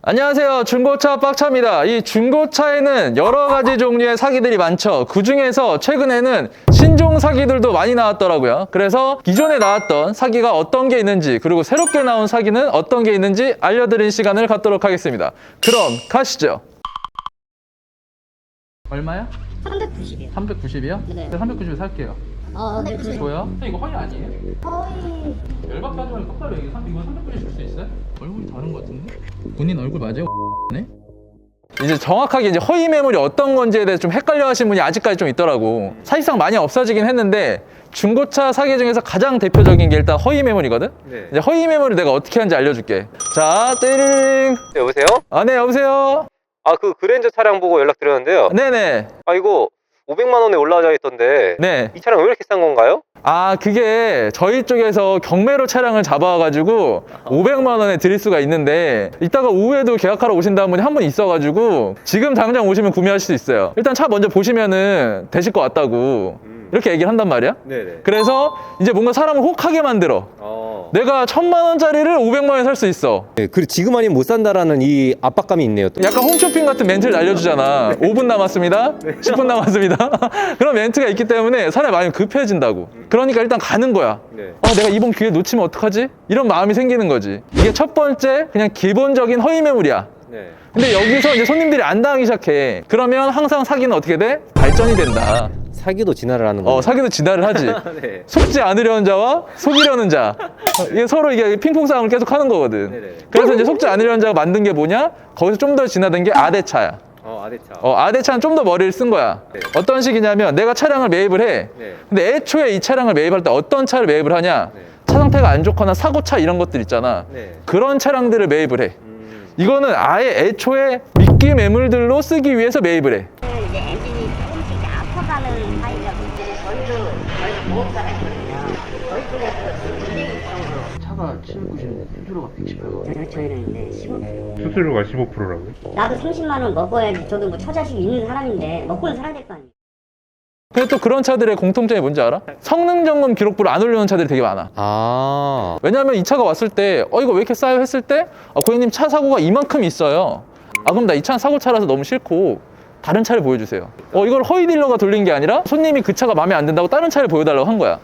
안녕하세요. 중고차 빡차입니다. 이 중고차에는 여러 가지 종류의 사기들이 많죠. 그 중에서 최근에는 신종 사기들도 많이 나왔더라고요. 그래서 기존에 나왔던 사기가 어떤 게 있는지, 그리고 새롭게 나온 사기는 어떤 게 있는지 알려드리는 시간을 갖도록 하겠습니다. 그럼 가시죠. 얼마야? 390이요. 390이요? 네. 390 살게요. 네. 뭐야? 이거 허리 아니에요? 거의 열받게 하지 말고 똑바로 얘기해. 이거 390 줄 수 있어요? 얼굴이 다른 것 같은데? 본인 얼굴 맞아요? 네? 이제 정확하게 이제 허위 매물이 어떤 건지에 대해서 좀 헷갈려 하신 분이 아직까지 좀 있더라고. 사실상 많이 없어지긴 했는데 중고차 사기 중에서 가장 대표적인 게 일단 허위 매물이거든? 네. 이제 허위 매물을 내가 어떻게 하는지 알려줄게. 자, 띠링. 네, 여보세요? 네, 여보세요? 그 그랜저 차량 보고 연락드렸는데요. 네네. 이거 500만 원에 올라와 있던데 네. 이 차량 왜 이렇게 싼 건가요? 그게 저희 쪽에서 경매로 차량을 잡아와가지고 500만 원에 드릴 수가 있는데 이따가 오후에도 계약하러 오신다는 분이 한 분 있어가지고 지금 당장 오시면 구매하실 수 있어요. 일단 차 먼저 보시면은 되실 것 같다고 이렇게 얘기를 한단 말이야. 네네. 그래서 이제 뭔가 사람을 혹하게 만들어. 내가 1000만 원짜리를 500만 원에 살 수 있어. 네, 그리고 지금 아니면 못 산다라는 이 압박감이 있네요. 또. 약간 홈쇼핑 같은 멘트를 날려주잖아. 5분 남았습니다. 10분 남았습니다. 그런 멘트가 있기 때문에 사람이 많이 급해진다고. 그러니까 일단 가는 거야. 네. 내가 이번 기회 놓치면 어떡하지? 이런 마음이 생기는 거지. 이게 첫 번째 그냥 기본적인 허위 매물이야. 네. 근데 여기서 이제 손님들이 안 당하기 시작해. 그러면 항상 사기는 어떻게 돼? 발전이 된다. 사기도 진화를 하는 거예요. 사기도 진화를 하지. 네. 속지 않으려는 자와 속이려는 자. 이게 서로 이게 핑퐁 싸움을 계속 하는 거거든. 네네. 그래서 이제 속지 않으려는 자가 만든 게 뭐냐? 거기서 좀 더 진화된 게 아대차야. 아대차. 아대차는 좀 더 머리를 쓴 거야. 네. 어떤 식이냐면 내가 차량을 매입을 해. 네. 근데 애초에 이 차량을 매입할 때 어떤 차를 매입을 하냐? 네. 차 상태가 안 좋거나 사고차 이런 것들 있잖아. 네. 그런 차량들을 매입을 해. 이거는 아예 애초에 미끼 매물들로 쓰기 위해서 매입을 해. 이제 엔진이 조금씩 이제 아파가는 사이라고 저희도 보험사가 있거든요. 저희 쪽에서 진행성으로 차가 790, 수수료가 118만. 저희는 이제 15%. 수수료가 15%라고요? 나도 30만 원 먹어야지. 저도 뭐 처자식 있는 사람인데 먹고는 살아야 될 거 아니에요. 근데 또 그런 차들의 공통점이 뭔지 알아? 성능 점검 기록부를 안 올려놓은 차들이 되게 많아. 왜냐하면 이 차가 왔을 때 이거 왜 이렇게 싸요? 했을 때 고객님 차 사고가 이만큼 있어요. 그럼 나 이 차는 사고차라서 너무 싫고 다른 차를 보여주세요. 이걸 허위 딜러가 돌린 게 아니라 손님이 그 차가 마음에 안 든다고 다른 차를 보여달라고 한 거야.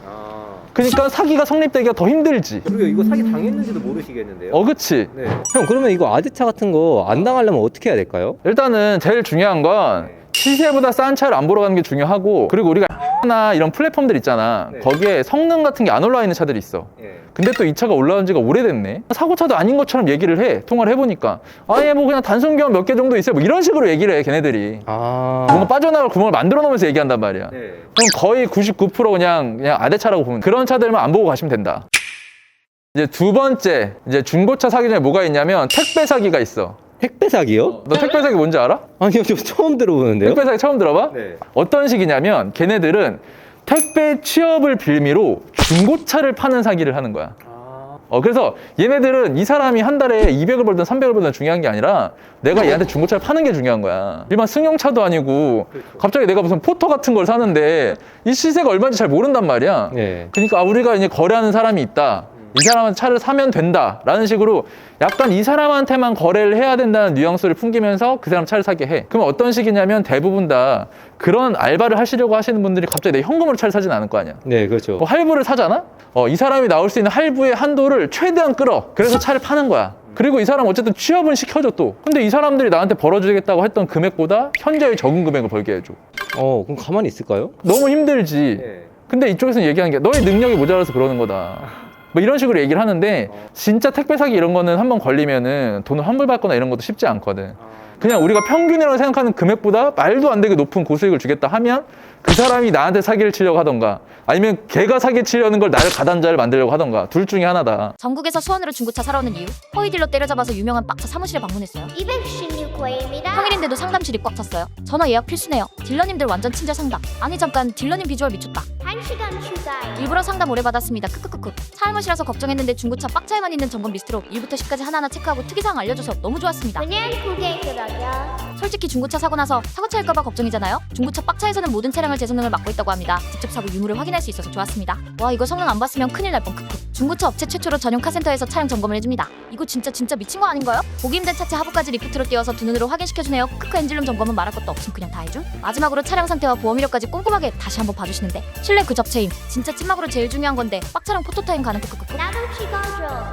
그러니까 사기가 성립되기가 더 힘들지. 그리고 이거 사기 당했는지도 모르시겠는데요? 그치? 네. 형 그러면 이거 아대차 같은 거 안 당하려면 어떻게 해야 될까요? 일단은 제일 중요한 건 시세보다 싼 차를 안 보러 가는 게 중요하고, 그리고 우리가 나 이런 플랫폼들 있잖아. 네. 거기에 성능 같은 게 안 올라와 있는 차들이 있어. 예. 근데 또 이 차가 올라온 지가 오래됐네. 사고차도 아닌 것처럼 얘기를 해. 통화를 해보니까 뭐 그냥 단순 교환 몇 개 정도 있어요. 뭐 이런 식으로 얘기를 해, 걔네들이. 뭔가 빠져나갈 구멍을 만들어 놓으면서 얘기한단 말이야. 네. 그럼 거의 99% 그냥 아대차라고 보면 돼. 그런 차들만 안 보고 가시면 된다. 이제 두 번째, 이제 중고차 사기 중에 뭐가 있냐면 택배 사기가 있어. 택배 사기요? 너 택배 사기 뭔지 알아? 아니요, 저 처음 들어보는데요. 택배 사기 처음 들어봐? 네. 어떤 식이냐면 걔네들은 택배 취업을 빌미로 중고차를 파는 사기를 하는 거야. 그래서 얘네들은 이 사람이 한 달에 200을 벌든 300을 벌든 중요한 게 아니라 내가 얘한테 중고차를 파는 게 중요한 거야. 일반 승용차도 아니고 갑자기 내가 무슨 포터 같은 걸 사는데 이 시세가 얼마인지 잘 모른단 말이야. 네. 그러니까 우리가 이제 거래하는 사람이 있다. 이 사람한테 차를 사면 된다 라는 식으로 약간 이 사람한테만 거래를 해야 된다는 뉘앙스를 풍기면서 그 사람 차를 사게 해. 그럼 어떤 식이냐면 대부분 다 그런 알바를 하시려고 하시는 분들이 갑자기 내 현금으로 차를 사진 않을 거 아니야. 네, 그렇죠. 할부를 사잖아? 이 사람이 나올 수 있는 할부의 한도를 최대한 끌어. 그래서 차를 파는 거야. 그리고 이 사람 어쨌든 취업은 시켜줘 또. 근데 이 사람들이 나한테 벌어주겠다고 했던 금액보다 현저히 적은 금액을 벌게 해줘. 그럼 가만히 있을까요? 너무 힘들지. 네. 근데 이쪽에서는 얘기하는 게 너의 능력이 모자라서 그러는 거다. 뭐 이런 식으로 얘기를 하는데 진짜 택배 사기 이런 거는 한번 걸리면은 돈을 환불받거나 이런 것도 쉽지 않거든. 그냥 우리가 평균이라고 생각하는 금액보다 말도 안 되게 높은 고수익을 주겠다 하면 그 사람이 나한테 사기를 치려고 하던가 아니면 걔가 사기 치려는 걸 나를 가담자를 만들려고 하던가 둘 중에 하나다. 전국에서 수원으로 중고차 사러 오는 이유? 허위 딜러 때려잡아서 유명한 빡차 사무실에 방문했어요. 216호입니다. 평일인데도 상담실이 꽉 찼어요. 전화 예약 필수네요. 딜러님들 완전 친절 상담. 아니 잠깐, 딜러님 비주얼 미쳤다. 1시간 추가요. 일부러 상담 오래 받았습니다. 크크크크. 차알못이라서 걱정했는데 중고차 빡차에만 있는 점검 리스트로 1부터 10까지 하나하나 체크하고 특이사항 알려줘서 너무 좋았습니다. 그냥 고객이라면 솔직히 중고차 사고 나서 사고차일까봐 걱정이잖아요. 중고차 빡차에서는 모든 차량을 제 성능을 맡고 있다고 합니다. 직접 사고 유무를 확인할 수 있어서 좋았습니다. 와, 이거 성능 안 봤으면 큰일 날 뻔. 크크. 중고차 업체 최초로 전용 카센터에서 차량 점검을 해줍니다. 이거 진짜 미친 거 아닌가요? 보기 힘든 차체 하부까지 리프트로 띄워서 두 눈으로 확인시켜주네요. 크크 엔진룸 점검은 말할 것도 없음 그냥 다 해줌. 마지막으로 차량 상태와 보험 이력까지 꼼꼼하게 다시 한번 봐주시는데 실내 그 접체임 진짜 찐막으로 제일 중요한 건데 빡차량 포토타임 가능 크크크. 나도 찍어줘.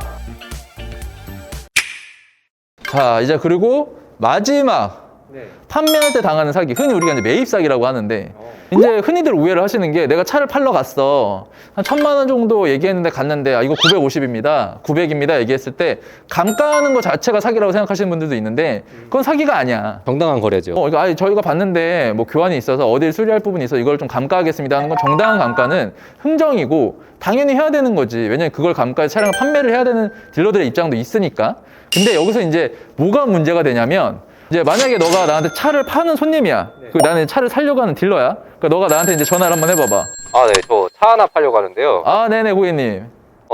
자, 이제 그리고 마지막 네. 판매할 때 당하는 사기, 흔히 우리가 이제 매입 사기라고 하는데, 이제 흔히들 오해를 하시는 게 내가 차를 팔러 갔어, 한 1,000만 원 정도 얘기했는데 갔는데 아 이거 950입니다 900입니다 얘기했을 때 감가하는 거 자체가 사기라고 생각하시는 분들도 있는데 그건 사기가 아니야. 정당한 거래죠. 이거 아니 저희가 봤는데 뭐 교환이 있어서 어딜 수리할 부분이 있어 이걸 좀 감가하겠습니다 하는 건 정당한 감가는 흥정이고 당연히 해야 되는 거지. 왜냐면 그걸 감가해서 차량을 판매를 해야 되는 딜러들의 입장도 있으니까. 근데 여기서 이제 뭐가 문제가 되냐면, 이제 만약에 너가 나한테 차를 파는 손님이야. 그 나는 차를 살려고 하는 딜러야. 그러니까 너가 나한테 이제 전화를 한번 해봐봐. 아, 네. 저 차 하나 팔려고 하는데요. 아, 네네 고객님.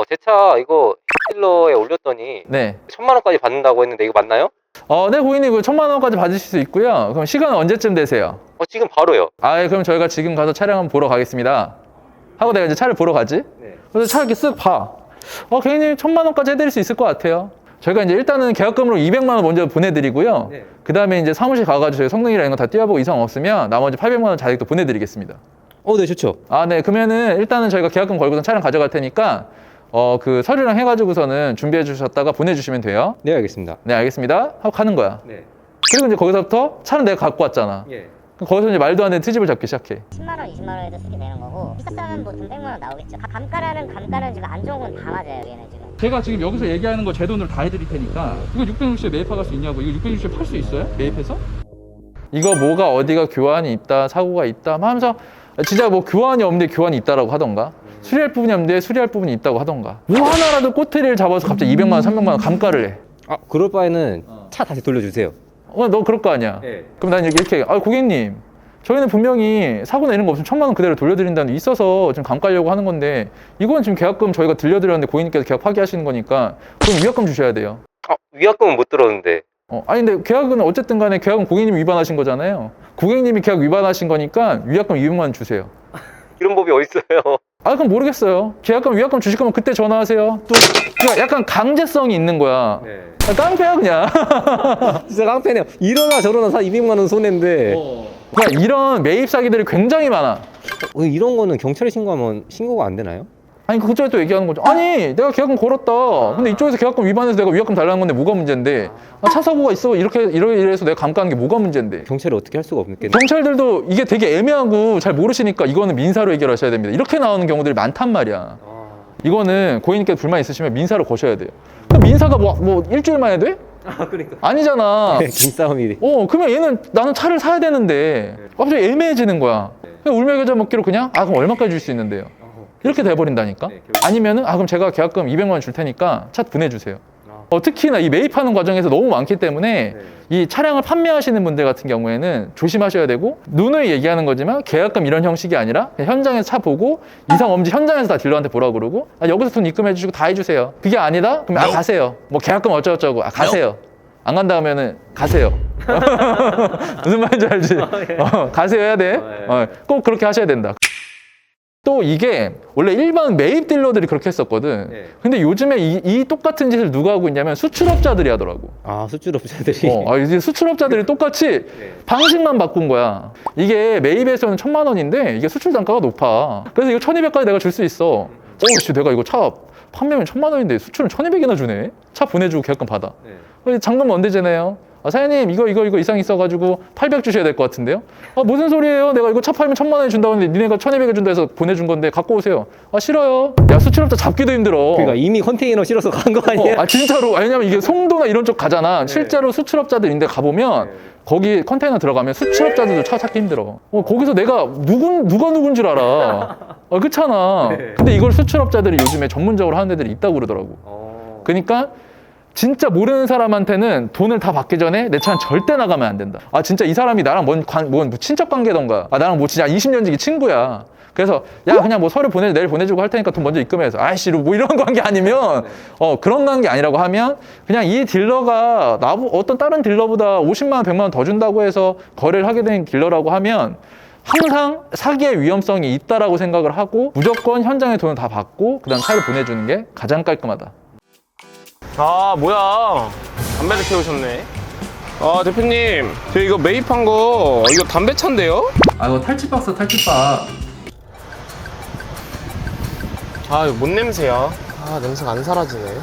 제 차 이거 딜러에 올렸더니 네. 1,000만 원까지 받는다고 했는데 이거 맞나요? 네 고객님, 그 1,000만 원까지 받으실 수 있고요. 그럼 시간은 언제쯤 되세요? 지금 바로요. 예, 그럼 저희가 지금 가서 차량 한번 보러 가겠습니다 하고 내가 이제 차를 보러 가지. 네. 그래서 차 이렇게 쓱 봐. 고객님 1,000만 원까지 해드릴 수 있을 것 같아요. 저희가 이제 일단은 계약금으로 200만 원 먼저 보내드리고요. 네. 그 다음에 이제 사무실 가가지고 저희 성능이랑 이런 거 다 띄워보고 이상 없으면 나머지 800만 원 자격도 보내드리겠습니다. 네, 좋죠. 네. 그러면은 일단은 저희가 계약금 걸고선 차량 가져갈 테니까 그 서류랑 해가지고서는 준비해 주셨다가 보내주시면 돼요. 네, 알겠습니다. 네, 알겠습니다 하고 가는 거야. 네. 그리고 이제 거기서부터 차는 내가 갖고 왔잖아. 예. 거기서 이제 말도 안 되는 트집을 잡기 시작해. 10만 원, 20만 원에도 쓰게 되는 거고 비싸면 뭐 돈 100만 원 나오겠죠. 감가는 지금 안 좋은 건 다 맞아요. 얘는 지금. 제가 지금 여기서 얘기하는 거 제 돈으로 다 해드릴 테니까 이거 660에 매입할 수 있냐고. 이거 660에 팔 수 있어요? 매입해서? 이거 뭐가 어디가 교환이 있다, 사고가 있다 하면서 진짜 뭐 교환이 없는데 교환이 있다라고 하던가, 수리할 부분이 없는데 수리할 부분이 있다고 하던가, 뭐 하나라도 꼬투리를 잡아서 갑자기 200만 원, 300만 원 감가를 해. 그럴 바에는 차 다시 돌려주세요. 너 그럴 거 아니야. 네. 그럼 난 이렇게 고객님, 저희는 분명히 사고나 이런 거 없으면 1,000만 원 그대로 돌려드린다는 게 있어서 지금 감가려고 하는 건데, 이건 지금 계약금 저희가 들려드렸는데 고객님께서 계약 파기하시는 거니까 그럼 위약금 주셔야 돼요. 위약금은 못 들었는데. 근데 계약은 어쨌든 간에 계약은 고객님이 위반하신 거잖아요. 고객님이 계약 위반하신 거니까 위약금 200만 원 주세요. 이런 법이 어딨어요? 그럼 모르겠어요. 계약금, 위약금 주실 거면 그때 전화하세요. 또 그러니까 약간 강제성이 있는 거야. 네. 깡패야 그냥. 진짜 깡패네요. 이러나 저러나 200만 원 손해인데. 그러니까 이런 매입 사기들이 굉장히 많아. 이런 거는 경찰에 신고하면 신고가 안 되나요? 아니 그쪽에 또 얘기하는 거죠. 아니 내가 계약금 걸었다. 근데 이쪽에서 계약금 위반해서 내가 위약금 달라는 건데 뭐가 문제인데? 차 사고가 있어. 이래서 내가 감가하는 게 뭐가 문제인데? 경찰이 어떻게 할 수가 없겠네요. 경찰들도 이게 되게 애매하고 잘 모르시니까 이거는 민사로 해결하셔야 됩니다. 이렇게 나오는 경우들이 많단 말이야. 이거는 고객님께서 불만 있으시면 민사로 거셔야 돼요. 그럼 민사가 뭐 일주일만 해도 돼? 그러니까. 아니잖아. 김싸움이. 그러면 얘는 나는 차를 사야 되는데 갑자기 애매해지는 거야. 그냥 울며겨자 먹기로 그냥 그럼 얼마까지 줄 수 있는데요? 이렇게 돼버린다니까. 네, 아니면은 그럼 제가 계약금 200만 원 줄 테니까 차 보내주세요. 특히나 이 매입하는 과정에서 너무 많기 때문에 이 차량을 판매하시는 분들 같은 경우에는 조심하셔야 되고, 누누이 얘기하는 거지만 계약금 이런 형식이 아니라 그냥 현장에서 차 보고 이상 없는지 현장에서 다 딜러한테 보라고 그러고, 여기서 돈 입금해 주시고 다 해주세요. 그게 아니다? 그럼 가세요. 뭐 계약금 어쩌고저쩌고 가세요. 안 간다 하면은 가세요. 무슨 말인지 알지? 가세요 해야 돼. 꼭 그렇게 하셔야 된다. 또 이게 원래 일반 매입 딜러들이 그렇게 했었거든. 네. 근데 요즘에 이 똑같은 짓을 누가 하고 있냐면 수출업자들이 하더라고. 수출업자들이. 이제 수출업자들이 똑같이 방식만 바꾼 거야. 이게 매입에서는 1,000만 원인데 이게 수출 단가가 높아. 그래서 이거 1,200까지 내가 줄 수 있어. 내가 이거 차 판매면 1,000만 원인데 수출은 1,200이나 주네. 차 보내주고 계약금 받아. 잔금 언제제네요? 사장님 이거 이상 있어가지고 800 주셔야 될 것 같은데요? 무슨 소리예요? 내가 이거 차 팔면 1,000만 원에 준다고 했는데 니네가 1,200에 준다 해서 보내준 건데 갖고 오세요. 싫어요. 야, 수출업자 잡기도 힘들어. 그러니까 이미 컨테이너 실어서 간 거 아니에요? 진짜로. 왜냐면 이게 송도나 이런 쪽 가잖아. 실제로 수출업자들 인데 가보면 거기 컨테이너 들어가면 수출업자들도 차 찾기 힘들어. 거기서 내가 누가 누군 줄 알아. 그렇잖아. 근데 이걸 수출업자들이 요즘에 전문적으로 하는 데들이 있다고 그러더라고. 그러니까 진짜 모르는 사람한테는 돈을 다 받기 전에 내 차는 절대 나가면 안 된다. 진짜 이 사람이 나랑 뭔 친척 관계던가, 나랑 뭐 진짜 20년 지기 친구야. 그래서 그냥 뭐 서류 내일 보내주고 할 테니까 돈 먼저 입금해서 뭐 이런 관계 아니면 그런 관계 아니라고 하면 그냥 이 딜러가 어떤 다른 딜러보다 50만 원, 100만 원 더 준다고 해서 거래를 하게 된 딜러라고 하면 항상 사기의 위험성이 있다라고 생각을 하고 무조건 현장에 돈을 다 받고 그다음 차를 보내주는 게 가장 깔끔하다. 아 뭐야 담배를 태우셨네. 아 대표님 저 이거 매입한 거 이거 담배차인데요? 아 이거 탈취박스 탈취박. 아 이거 뭔 냄새야? 아 냄새가 안 사라지네.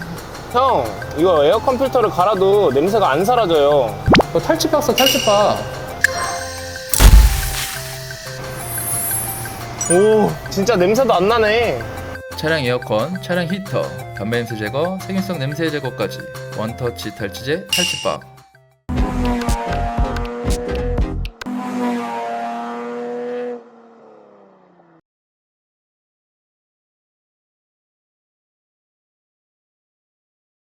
형 이거 에어컨 필터를 갈아도 냄새가 안 사라져요. 이거 탈취박스 탈취박. 오 진짜 냄새도 안 나네. 차량 에어컨, 차량 히터, 담배 냄새 제거, 세균성 냄새 제거까지 원터치 탈취제 탈취박.